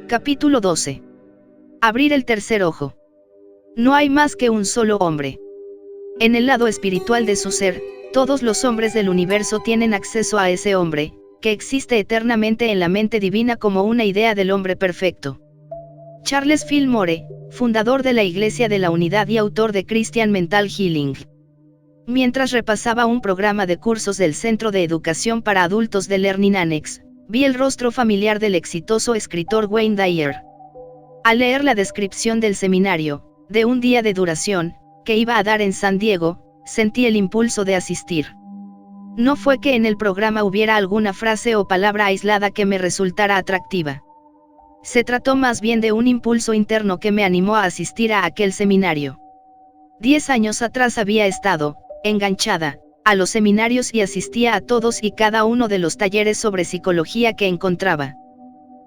Capítulo 12. Abrir el tercer ojo. No hay más que un solo hombre. En el lado espiritual de su ser, todos los hombres del universo tienen acceso a ese hombre, que existe eternamente en la mente divina como una idea del hombre perfecto. Charles Fillmore, fundador de la Iglesia de la Unidad y autor de Christian Mental Healing. Mientras repasaba un programa de cursos del Centro de Educación para Adultos de Learning Annex, vi el rostro familiar del exitoso escritor Wayne Dyer. Al leer la descripción del seminario, de un día de duración, que iba a dar en San Diego, sentí el impulso de asistir. No fue que en el programa hubiera alguna frase o palabra aislada que me resultara atractiva. Se trató más bien de un impulso interno que me animó a asistir a aquel seminario. 10 años atrás había estado, enganchada, a los seminarios y asistía a todos y cada uno de los talleres sobre psicología que encontraba.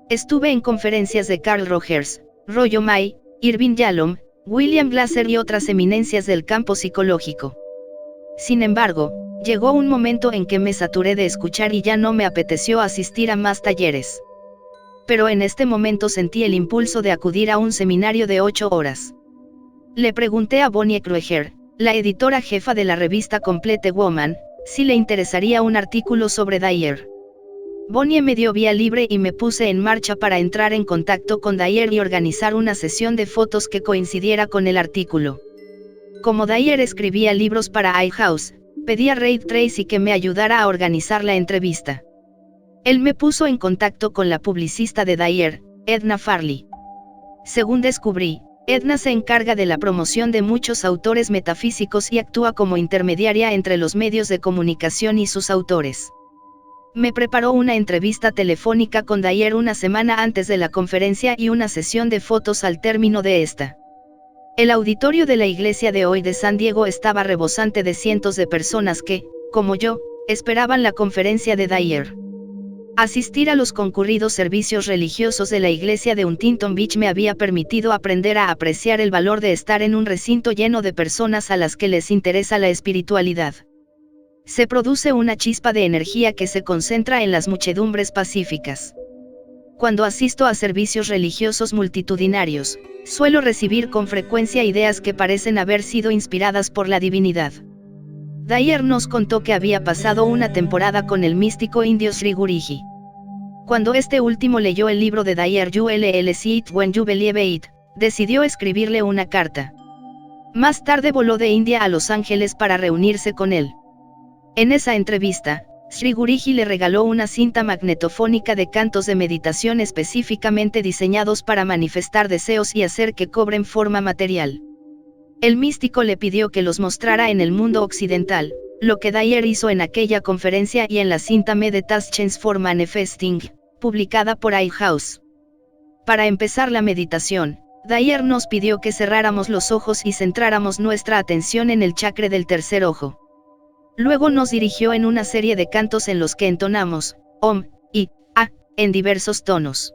Estuve en conferencias de Carl Rogers, Rollo May, Irving Yalom, William Glasser y otras eminencias del campo psicológico. Sin embargo, llegó un momento en que me saturé de escuchar y ya no me apeteció asistir a más talleres. Pero en este momento sentí el impulso de acudir a un seminario de 8 horas. Le pregunté a Bonnie Krueger, la editora jefa de la revista Complete Woman, si le interesaría un artículo sobre Dyer. Bonnie me dio vía libre y me puse en marcha para entrar en contacto con Dyer y organizar una sesión de fotos que coincidiera con el artículo. Como Dyer escribía libros para iHouse, pedí a Ray Tracy que me ayudara a organizar la entrevista. Él me puso en contacto con la publicista de Dyer, Edna Farley. Según descubrí, Edna se encarga de la promoción de muchos autores metafísicos y actúa como intermediaria entre los medios de comunicación y sus autores. Me preparó una entrevista telefónica con Dyer una semana antes de la conferencia y una sesión de fotos al término de esta. El auditorio de la iglesia de hoy de San Diego estaba rebosante de cientos de personas que, como yo, esperaban la conferencia de Dyer. Asistir a los concurridos servicios religiosos de la iglesia de Huntington Beach me había permitido aprender a apreciar el valor de estar en un recinto lleno de personas a las que les interesa la espiritualidad. Se produce una chispa de energía que se concentra en las muchedumbres pacíficas. Cuando asisto a servicios religiosos multitudinarios, suelo recibir con frecuencia ideas que parecen haber sido inspiradas por la divinidad. Dyer nos contó que había pasado una temporada con el místico indio Sri Guriji. Cuando este último leyó el libro de Dyer You Will See It When You Believe It, decidió escribirle una carta. Más tarde voló de India a Los Ángeles para reunirse con él. En esa entrevista, Sri Guriji le regaló una cinta magnetofónica de cantos de meditación específicamente diseñados para manifestar deseos y hacer que cobren forma material. El místico le pidió que los mostrara en el mundo occidental, lo que Dyer hizo en aquella conferencia y en la cinta Meditations for Manifesting, publicada por iHouse. Para empezar la meditación, Dyer nos pidió que cerráramos los ojos y centráramos nuestra atención en el chakra del tercer ojo. Luego nos dirigió en una serie de cantos en los que entonamos, Om, y, A, en diversos tonos.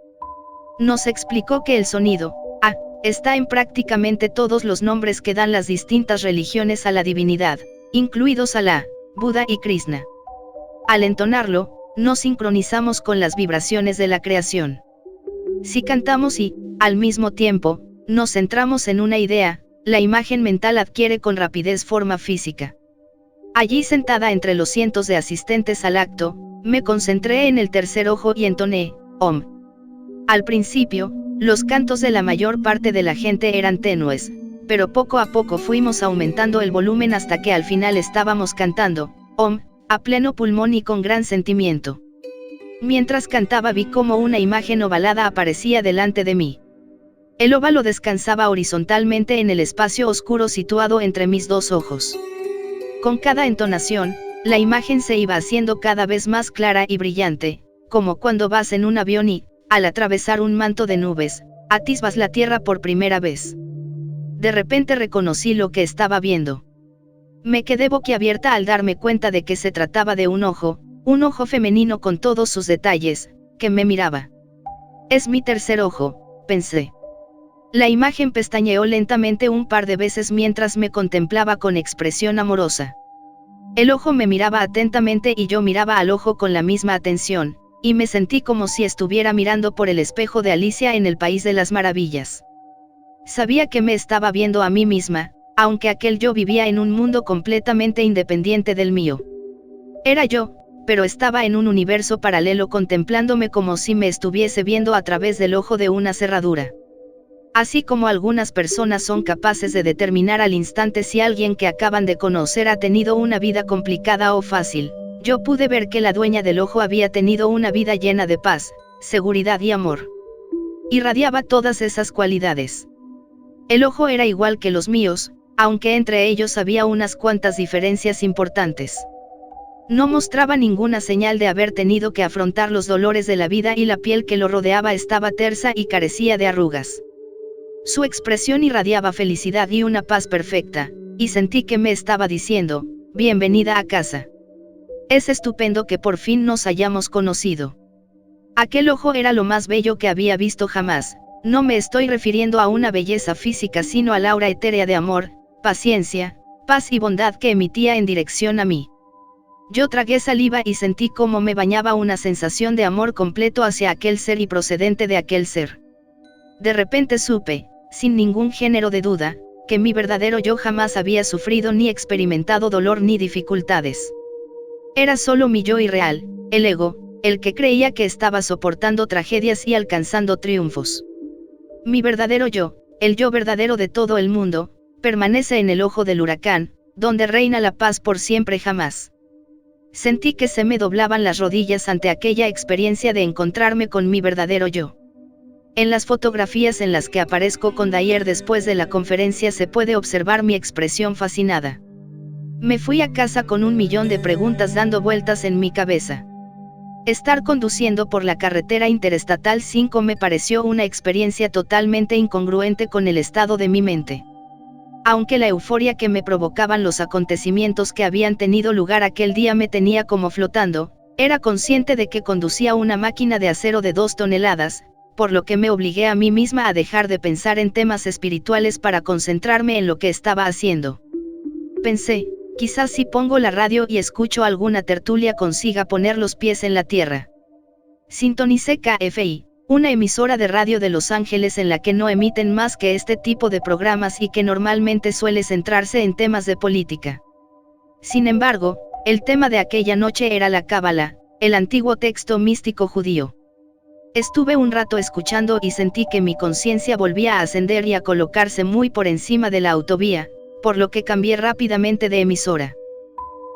Nos explicó que el sonido, A, está en prácticamente todos los nombres que dan las distintas religiones a la divinidad, incluidos Alá, Buda y Krishna. Al entonarlo, nos sincronizamos con las vibraciones de la creación. Si cantamos y, al mismo tiempo, nos centramos en una idea, la imagen mental adquiere con rapidez forma física. Allí sentada entre los cientos de asistentes al acto, me concentré en el tercer ojo y entoné, Om. Al principio, los cantos de la mayor parte de la gente eran tenues, pero poco a poco fuimos aumentando el volumen hasta que al final estábamos cantando, Om, a pleno pulmón y con gran sentimiento. Mientras cantaba vi cómo una imagen ovalada aparecía delante de mí. El óvalo descansaba horizontalmente en el espacio oscuro situado entre mis dos ojos. Con cada entonación, la imagen se iba haciendo cada vez más clara y brillante, como cuando vas en un avión y, al atravesar un manto de nubes, atisbas la tierra por primera vez. De repente reconocí lo que estaba viendo. Me quedé boquiabierta al darme cuenta de que se trataba de un ojo femenino con todos sus detalles, que me miraba. Es mi tercer ojo, pensé. La imagen pestañeó lentamente un par de veces mientras me contemplaba con expresión amorosa. El ojo me miraba atentamente y yo miraba al ojo con la misma atención, y me sentí como si estuviera mirando por el espejo de Alicia en el País de las Maravillas. Sabía que me estaba viendo a mí misma, aunque aquel yo vivía en un mundo completamente independiente del mío. Era yo, pero estaba en un universo paralelo contemplándome como si me estuviese viendo a través del ojo de una cerradura. Así como algunas personas son capaces de determinar al instante si alguien que acaban de conocer ha tenido una vida complicada o fácil, yo pude ver que la dueña del ojo había tenido una vida llena de paz, seguridad y amor. Irradiaba todas esas cualidades. El ojo era igual que los míos, aunque entre ellos había unas cuantas diferencias importantes. No mostraba ninguna señal de haber tenido que afrontar los dolores de la vida y la piel que lo rodeaba estaba tersa y carecía de arrugas. Su expresión irradiaba felicidad y una paz perfecta, y sentí que me estaba diciendo, bienvenida a casa. Es estupendo que por fin nos hayamos conocido. Aquel ojo era lo más bello que había visto jamás, no me estoy refiriendo a una belleza física sino al aura etérea de amor, paciencia, paz y bondad que emitía en dirección a mí. Yo tragué saliva y sentí cómo me bañaba una sensación de amor completo hacia aquel ser y procedente de aquel ser. De repente supe, sin ningún género de duda, que mi verdadero yo jamás había sufrido ni experimentado dolor ni dificultades. Era solo mi yo irreal, el ego, el que creía que estaba soportando tragedias y alcanzando triunfos. Mi verdadero yo, el yo verdadero de todo el mundo, permanece en el ojo del huracán, donde reina la paz por siempre jamás. Sentí que se me doblaban las rodillas ante aquella experiencia de encontrarme con mi verdadero yo. En las fotografías en las que aparezco con Dyer después de la conferencia se puede observar mi expresión fascinada. Me fui a casa con 1.000.000 de preguntas dando vueltas en mi cabeza. Estar conduciendo por la carretera Interestatal 5 me pareció una experiencia totalmente incongruente con el estado de mi mente. Aunque la euforia que me provocaban los acontecimientos que habían tenido lugar aquel día me tenía como flotando, era consciente de que conducía una máquina de acero de 2 toneladas, por lo que me obligué a mí misma a dejar de pensar en temas espirituales para concentrarme en lo que estaba haciendo. Pensé, quizás si pongo la radio y escucho alguna tertulia consiga poner los pies en la tierra. Sintonicé KFI, una emisora de radio de Los Ángeles en la que no emiten más que este tipo de programas y que normalmente suele centrarse en temas de política. Sin embargo, el tema de aquella noche era la Cábala, el antiguo texto místico judío. Estuve un rato escuchando y sentí que mi conciencia volvía a ascender y a colocarse muy por encima de la autovía, por lo que cambié rápidamente de emisora.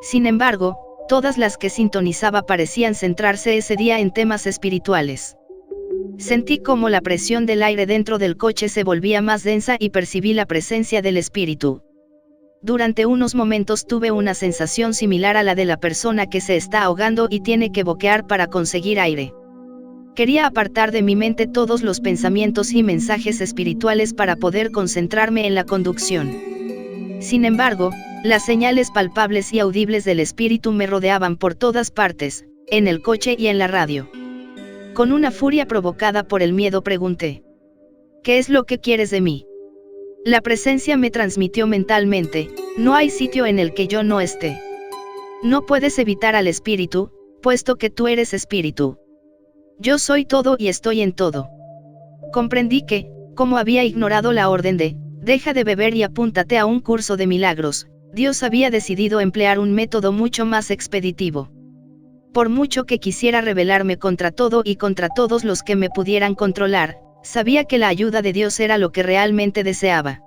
Sin embargo, todas las que sintonizaba parecían centrarse ese día en temas espirituales. Sentí como la presión del aire dentro del coche se volvía más densa y percibí la presencia del espíritu. Durante unos momentos tuve una sensación similar a la de la persona que se está ahogando y tiene que boquear para conseguir aire. Quería apartar de mi mente todos los pensamientos y mensajes espirituales para poder concentrarme en la conducción. Sin embargo, las señales palpables y audibles del espíritu me rodeaban por todas partes, en el coche y en la radio. Con una furia provocada por el miedo pregunté: ¿qué es lo que quieres de mí? La presencia me transmitió mentalmente: no hay sitio en el que yo no esté. No puedes evitar al espíritu, puesto que tú eres espíritu. Yo soy todo y estoy en todo. Comprendí que, como había ignorado la orden de, deja de beber y apúntate a un curso de milagros, Dios había decidido emplear un método mucho más expeditivo. Por mucho que quisiera rebelarme contra todo y contra todos los que me pudieran controlar, sabía que la ayuda de Dios era lo que realmente deseaba.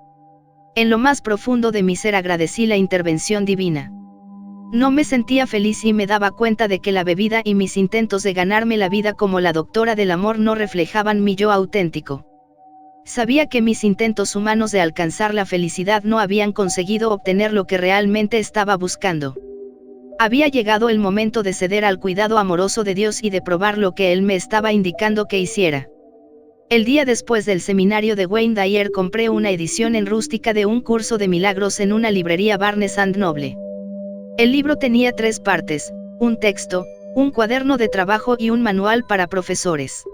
En lo más profundo de mi ser agradecí la intervención divina. No me sentía feliz y me daba cuenta de que la bebida y mis intentos de ganarme la vida como la doctora del amor no reflejaban mi yo auténtico. Sabía que mis intentos humanos de alcanzar la felicidad no habían conseguido obtener lo que realmente estaba buscando. Había llegado el momento de ceder al cuidado amoroso de Dios y de probar lo que Él me estaba indicando que hiciera. El día después del seminario de Wayne Dyer compré una edición en rústica de un curso de milagros en una librería Barnes & Noble. El libro tenía 3 partes, un texto, un cuaderno de trabajo y un manual para profesores.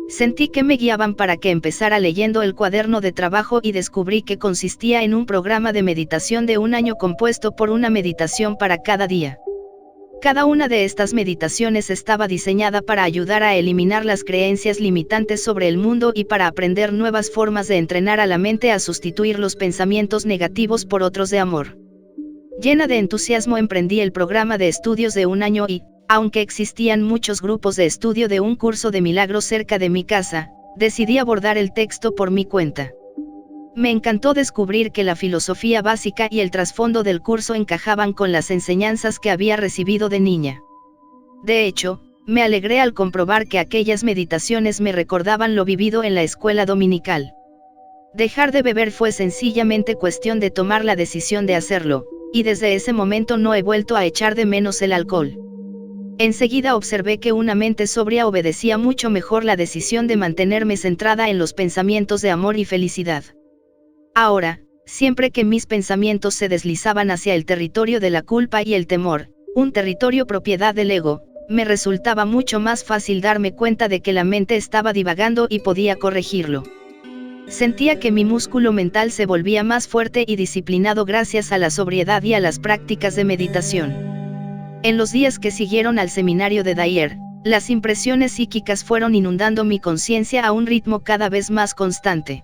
Sentí que me guiaban para que empezara leyendo el cuaderno de trabajo y descubrí que consistía en un programa de meditación de 1 año compuesto por una meditación para cada día. Cada una de estas meditaciones estaba diseñada para ayudar a eliminar las creencias limitantes sobre el mundo y para aprender nuevas formas de entrenar a la mente a sustituir los pensamientos negativos por otros de amor. Llena de entusiasmo emprendí el programa de estudios de un año y, aunque existían muchos grupos de estudio de un curso de milagros cerca de mi casa, decidí abordar el texto por mi cuenta. Me encantó descubrir que la filosofía básica y el trasfondo del curso encajaban con las enseñanzas que había recibido de niña. De hecho, me alegré al comprobar que aquellas meditaciones me recordaban lo vivido en la escuela dominical. Dejar de beber fue sencillamente cuestión de tomar la decisión de hacerlo, y desde ese momento no he vuelto a echar de menos el alcohol. Enseguida observé que una mente sobria obedecía mucho mejor la decisión de mantenerme centrada en los pensamientos de amor y felicidad. Ahora, siempre que mis pensamientos se deslizaban hacia el territorio de la culpa y el temor, un territorio propiedad del ego, me resultaba mucho más fácil darme cuenta de que la mente estaba divagando y podía corregirlo. Sentía que mi músculo mental se volvía más fuerte y disciplinado gracias a la sobriedad y a las prácticas de meditación. En los días que siguieron al seminario de Dyer, las impresiones psíquicas fueron inundando mi conciencia a un ritmo cada vez más constante.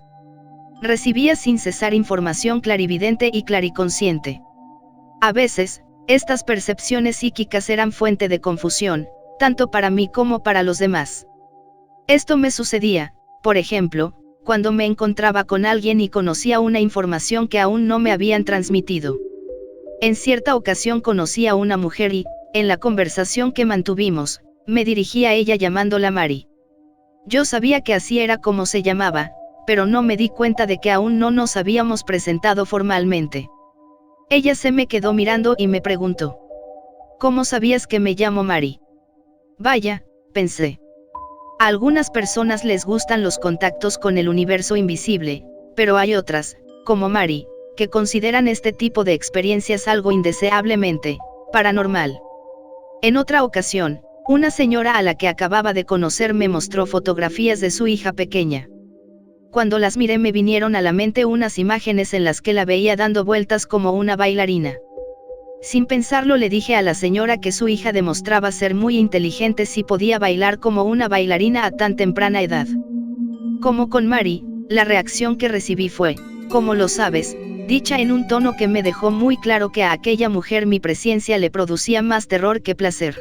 Recibía sin cesar información clarividente y clariconsciente. A veces, estas percepciones psíquicas eran fuente de confusión, tanto para mí como para los demás. Esto me sucedía, por ejemplo, cuando me encontraba con alguien y conocía una información que aún no me habían transmitido. En cierta ocasión conocí a una mujer y, en la conversación que mantuvimos, me dirigí a ella llamándola Mari. Yo sabía que así era como se llamaba, pero no me di cuenta de que aún no nos habíamos presentado formalmente. Ella se me quedó mirando y me preguntó: ¿cómo sabías que me llamo Mari? Vaya, pensé. A algunas personas les gustan los contactos con el universo invisible, pero hay otras, como Mari, que consideran este tipo de experiencias algo indeseablemente paranormal. En otra ocasión, una señora a la que acababa de conocer me mostró fotografías de su hija pequeña. Cuando las miré me vinieron a la mente unas imágenes en las que la veía dando vueltas como una bailarina. Sin pensarlo le dije a la señora que su hija demostraba ser muy inteligente si podía bailar como una bailarina a tan temprana edad. Como con Mari, la reacción que recibí fue: ¿cómo lo sabes?, dicha en un tono que me dejó muy claro que a aquella mujer mi presencia le producía más terror que placer.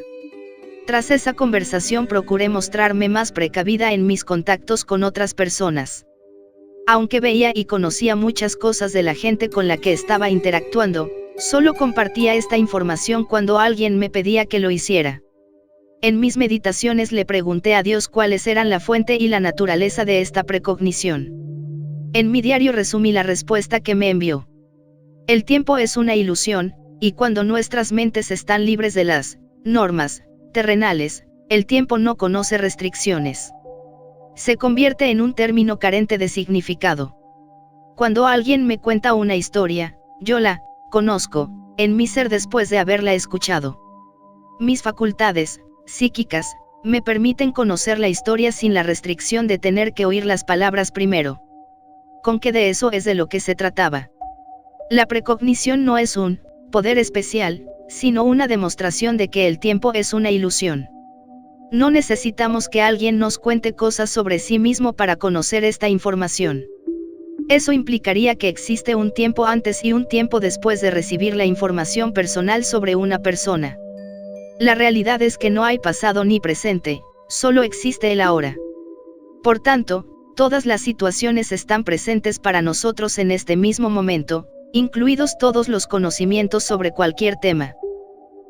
Tras esa conversación procuré mostrarme más precavida en mis contactos con otras personas. Aunque veía y conocía muchas cosas de la gente con la que estaba interactuando, solo compartía esta información cuando alguien me pedía que lo hiciera. En mis meditaciones le pregunté a Dios cuáles eran la fuente y la naturaleza de esta precognición. En mi diario resumí la respuesta que me envió. El tiempo es una ilusión, y cuando nuestras mentes están libres de las normas terrenales, el tiempo no conoce restricciones. Se convierte en un término carente de significado. Cuando alguien me cuenta una historia, yo la conozco en mi ser después de haberla escuchado. Mis facultades psíquicas me permiten conocer la historia sin la restricción de tener que oír las palabras primero. Con que de eso es de lo que se trataba. La precognición no es un poder especial, sino una demostración de que el tiempo es una ilusión. No necesitamos que alguien nos cuente cosas sobre sí mismo para conocer esta información. Eso implicaría que existe un tiempo antes y un tiempo después de recibir la información personal sobre una persona. La realidad es que no hay pasado ni presente, solo existe el ahora. Por tanto, todas las situaciones están presentes para nosotros en este mismo momento, incluidos todos los conocimientos sobre cualquier tema.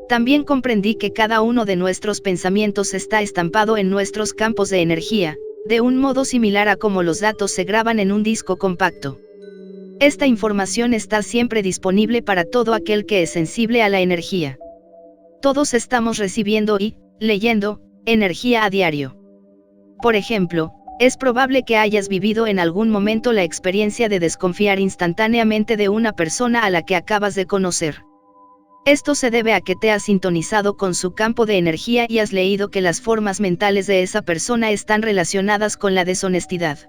También comprendí que cada uno de nuestros pensamientos está estampado en nuestros campos de energía, de un modo similar a como los datos se graban en un disco compacto. Esta información está siempre disponible para todo aquel que es sensible a la energía. Todos estamos recibiendo y leyendo energía a diario. Por ejemplo, es probable que hayas vivido en algún momento la experiencia de desconfiar instantáneamente de una persona a la que acabas de conocer. Esto se debe a que te has sintonizado con su campo de energía y has leído que las formas mentales de esa persona están relacionadas con la deshonestidad.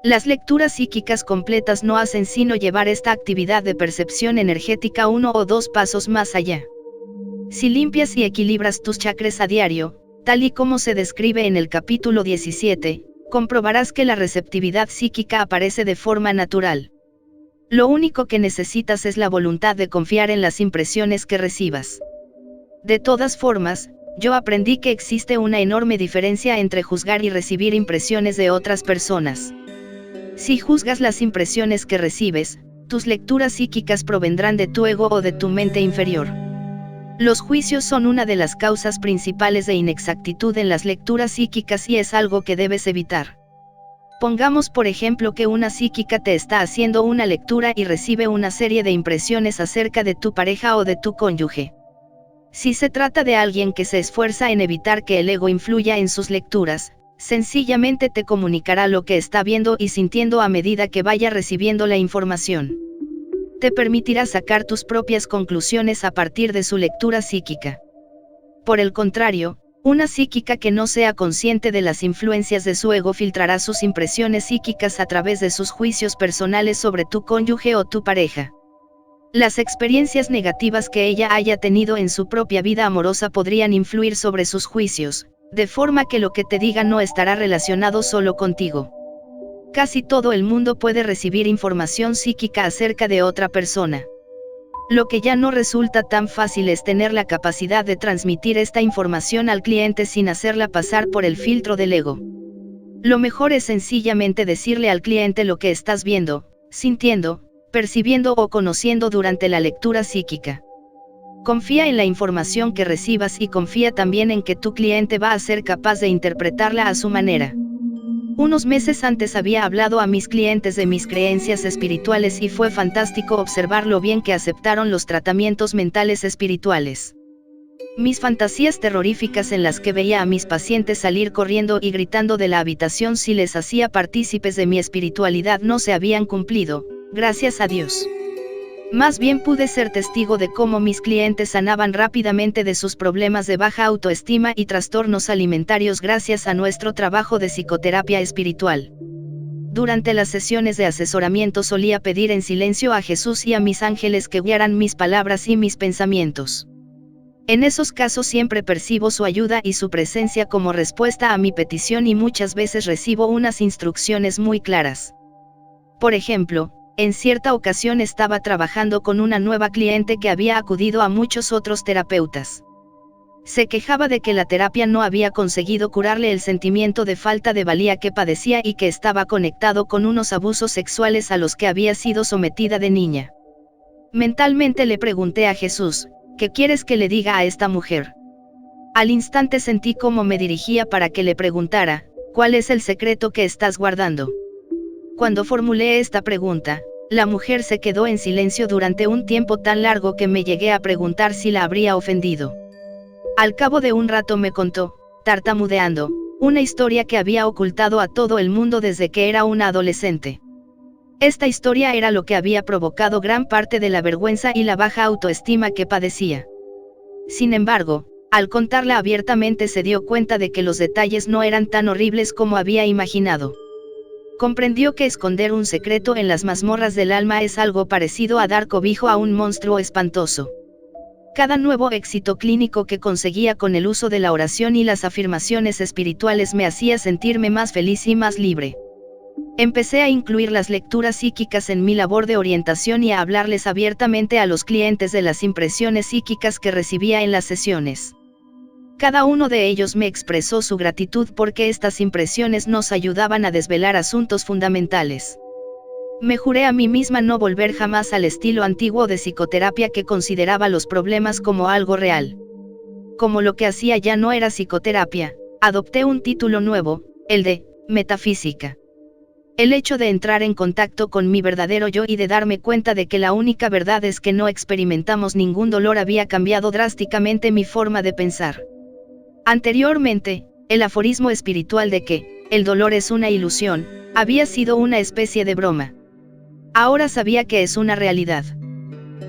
Las lecturas psíquicas completas no hacen sino llevar esta actividad de percepción energética uno o dos pasos más allá. Si limpias y equilibras tus chakras a diario, tal y como se describe en el capítulo 17, comprobarás que la receptividad psíquica aparece de forma natural. Lo único que necesitas es la voluntad de confiar en las impresiones que recibas. De todas formas, yo aprendí que existe una enorme diferencia entre juzgar y recibir impresiones de otras personas. Si juzgas las impresiones que recibes, tus lecturas psíquicas provendrán de tu ego o de tu mente inferior. Los juicios son una de las causas principales de inexactitud en las lecturas psíquicas y es algo que debes evitar. Pongamos por ejemplo que una psíquica te está haciendo una lectura y recibe una serie de impresiones acerca de tu pareja o de tu cónyuge. Si se trata de alguien que se esfuerza en evitar que el ego influya en sus lecturas, sencillamente te comunicará lo que está viendo y sintiendo a medida que vaya recibiendo la información. Te permitirá sacar tus propias conclusiones a partir de su lectura psíquica. Por el contrario, una psíquica que no sea consciente de las influencias de su ego filtrará sus impresiones psíquicas a través de sus juicios personales sobre tu cónyuge o tu pareja. Las experiencias negativas que ella haya tenido en su propia vida amorosa podrían influir sobre sus juicios, de forma que lo que te diga no estará relacionado solo contigo. Casi todo el mundo puede recibir información psíquica acerca de otra persona. Lo que ya no resulta tan fácil es tener la capacidad de transmitir esta información al cliente sin hacerla pasar por el filtro del ego. Lo mejor es sencillamente decirle al cliente lo que estás viendo, sintiendo, percibiendo o conociendo durante la lectura psíquica. Confía en la información que recibas y confía también en que tu cliente va a ser capaz de interpretarla a su manera. Unos meses antes había hablado a mis clientes de mis creencias espirituales y fue fantástico observar lo bien que aceptaron los tratamientos mentales espirituales. Mis fantasías terroríficas en las que veía a mis pacientes salir corriendo y gritando de la habitación si les hacía partícipes de mi espiritualidad no se habían cumplido, gracias a Dios. Más bien pude ser testigo de cómo mis clientes sanaban rápidamente de sus problemas de baja autoestima y trastornos alimentarios gracias a nuestro trabajo de psicoterapia espiritual. Durante las sesiones de asesoramiento solía pedir en silencio a Jesús y a mis ángeles que guiaran mis palabras y mis pensamientos. En esos casos siempre percibo su ayuda y su presencia como respuesta a mi petición y muchas veces recibo unas instrucciones muy claras. Por ejemplo, en cierta ocasión estaba trabajando con una nueva cliente que había acudido a muchos otros terapeutas. Se quejaba de que la terapia no había conseguido curarle el sentimiento de falta de valía que padecía y que estaba conectado con unos abusos sexuales a los que había sido sometida de niña. Mentalmente le pregunté a Jesús, ¿qué quieres que le diga a esta mujer? Al instante sentí cómo me dirigía para que le preguntara, ¿cuál es el secreto que estás guardando? Cuando formulé esta pregunta, la mujer se quedó en silencio durante un tiempo tan largo que me llegué a preguntar si la habría ofendido. Al cabo de un rato me contó, tartamudeando, una historia que había ocultado a todo el mundo desde que era una adolescente. Esta historia era lo que había provocado gran parte de la vergüenza y la baja autoestima que padecía. Sin embargo, al contarla abiertamente se dio cuenta de que los detalles no eran tan horribles como había imaginado. Comprendió que esconder un secreto en las mazmorras del alma es algo parecido a dar cobijo a un monstruo espantoso. Cada nuevo éxito clínico que conseguía con el uso de la oración y las afirmaciones espirituales me hacía sentirme más feliz y más libre. Empecé a incluir las lecturas psíquicas en mi labor de orientación y a hablarles abiertamente a los clientes de las impresiones psíquicas que recibía en las sesiones. Cada uno de ellos me expresó su gratitud porque estas impresiones nos ayudaban a desvelar asuntos fundamentales. Me juré a mí misma no volver jamás al estilo antiguo de psicoterapia que consideraba los problemas como algo real. Como lo que hacía ya no era psicoterapia, adopté un título nuevo, el de metafísica. El hecho de entrar en contacto con mi verdadero yo y de darme cuenta de que la única verdad es que no experimentamos ningún dolor había cambiado drásticamente mi forma de pensar. Anteriormente, el aforismo espiritual de que el dolor es una ilusión, había sido una especie de broma. Ahora sabía que es una realidad.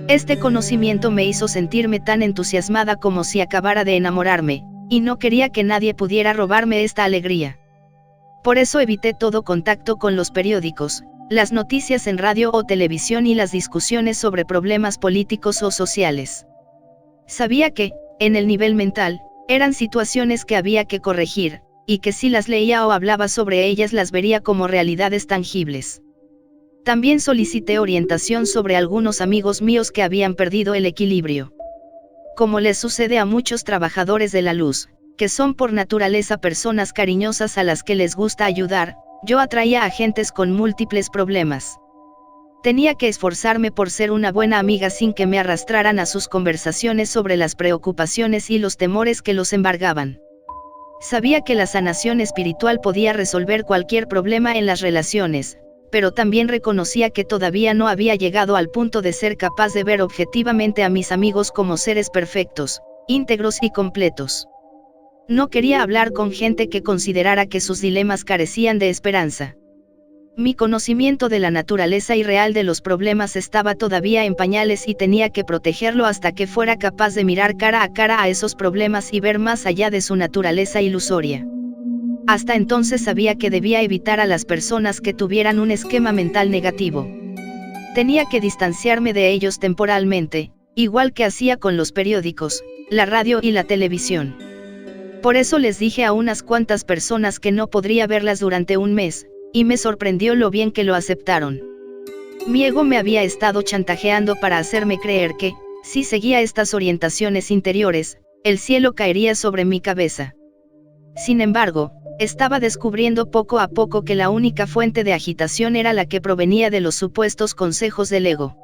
Este conocimiento me hizo sentirme tan entusiasmada como si acabara de enamorarme, y no quería que nadie pudiera robarme esta alegría. Por eso evité todo contacto con los periódicos, las noticias en radio o televisión y las discusiones sobre problemas políticos o sociales. Sabía que, En el nivel mental, eran situaciones que había que corregir, y que si las leía o hablaba sobre ellas las vería como realidades tangibles. También solicité orientación sobre algunos amigos míos que habían perdido el equilibrio. Como les sucede a muchos trabajadores de la luz, que son por naturaleza personas cariñosas a las que les gusta ayudar, yo atraía a gentes con múltiples problemas. Tenía que esforzarme por ser una buena amiga sin que me arrastraran a sus conversaciones sobre las preocupaciones y los temores que los embargaban. Sabía que la sanación espiritual podía resolver cualquier problema en las relaciones, pero también reconocía que todavía no había llegado al punto de ser capaz de ver objetivamente a mis amigos como seres perfectos, íntegros y completos. No quería hablar con gente que considerara que sus dilemas carecían de esperanza. Mi conocimiento de la naturaleza irreal de los problemas estaba todavía en pañales y tenía que protegerlo hasta que fuera capaz de mirar cara a esos problemas y ver más allá de su naturaleza ilusoria. Hasta entonces sabía que debía evitar a las personas que tuvieran un esquema mental negativo. Tenía que distanciarme de ellos temporalmente, igual que hacía con los periódicos, la radio y la televisión. Por eso les dije a unas cuantas personas que no podría verlas durante un mes, y me sorprendió lo bien que lo aceptaron. Mi ego me había estado chantajeando para hacerme creer que, si seguía estas orientaciones interiores, el cielo caería sobre mi cabeza. Sin embargo, estaba descubriendo poco a poco que la única fuente de agitación era la que provenía de los supuestos consejos del ego.